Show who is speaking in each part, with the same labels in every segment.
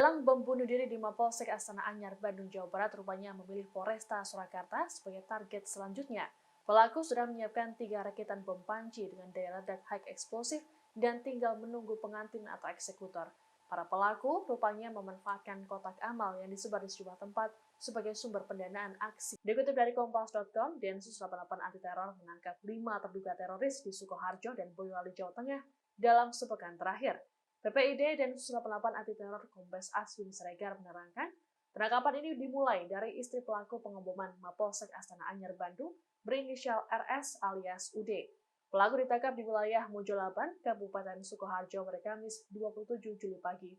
Speaker 1: Dalang bom bunuh diri di Mapolsek Astana Anyar, Bandung, Jawa Barat rupanya memilih Polresta Surakarta sebagai target selanjutnya. Pelaku sudah menyiapkan 3 rakitan bom panci dengan daya ledak high eksplosif dan tinggal menunggu pengantin atau eksekutor. Para pelaku rupanya memanfaatkan kotak amal yang disebar di sejumlah tempat sebagai sumber pendanaan aksi. Dikutip dari Kompas.com, Densus 88 Anti Teror menangkap 5 terduga teroris di Sukoharjo dan Boyolali, Jawa Tengah dalam sepekan terakhir. PPID Densus 88 Anti Teror Kombes Aswin Siregar menerangkan, penangkapan ini dimulai dari istri pelaku pengeboman Mapolsek Astana Anyar, Bandung, berinisial RS alias UD. Pelaku ditangkap di wilayah Mojolaban, Kabupaten Sukoharjo pada Kamis 27 Juli pagi.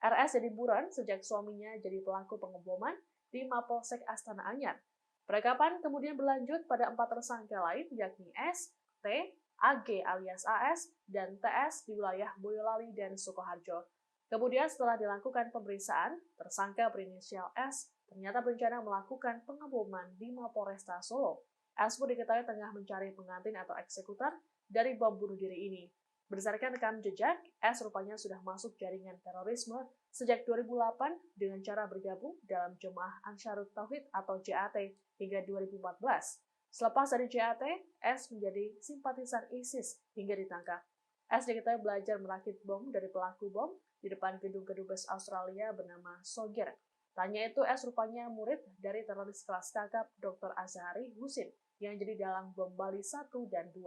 Speaker 1: RS jadi buron sejak suaminya jadi pelaku pengeboman di Mapolsek Astana Anyar. Penangkapan kemudian berlanjut pada 4 tersangka lain, yakni S, T, AG alias AS, dan TS di wilayah Boyolali dan Sukoharjo. Kemudian setelah dilakukan pemeriksaan, tersangka berinisial S ternyata berencana melakukan pengeboman di Mapolresta Solo. S pun diketahui tengah mencari pengantin atau eksekutor dari bom bunuh diri ini. Berdasarkan rekam jejak, S rupanya sudah masuk jaringan terorisme sejak 2008 dengan cara bergabung dalam Jemaah Ansharut Tauhid atau JAT hingga 2014. Selepas dari JAT, S menjadi simpatisan ISIS hingga ditangkap. S diketahui belajar merakit bom dari pelaku bom di depan gedung kedubes Australia bernama Sogir. Tanya itu, S rupanya murid dari teroris kelas kakap Dr. Azhari Husin yang jadi dalang bom Bali 1 dan 2.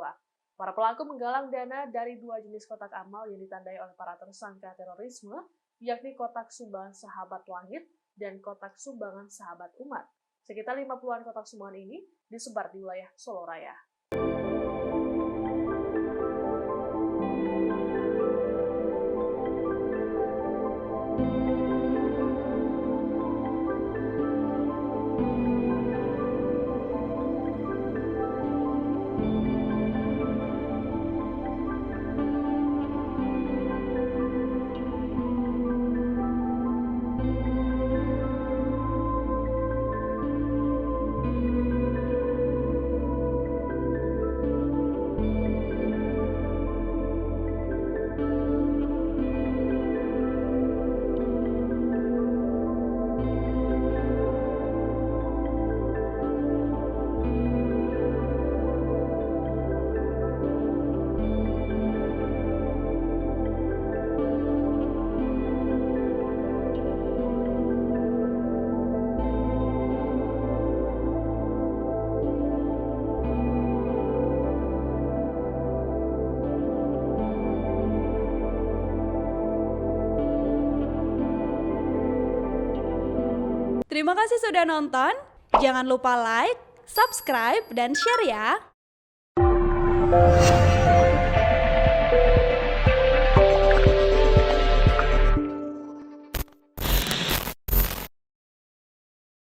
Speaker 1: Para pelaku menggalang dana dari 2 jenis kotak amal yang ditandai oleh para tersangka terorisme, yakni kotak sumbangan sahabat langit dan kotak sumbangan sahabat umat. Sekitar 50-an kotak sumbangan ini disebar di wilayah Solo Raya.
Speaker 2: Terima kasih sudah nonton. Jangan lupa like, subscribe, dan share ya.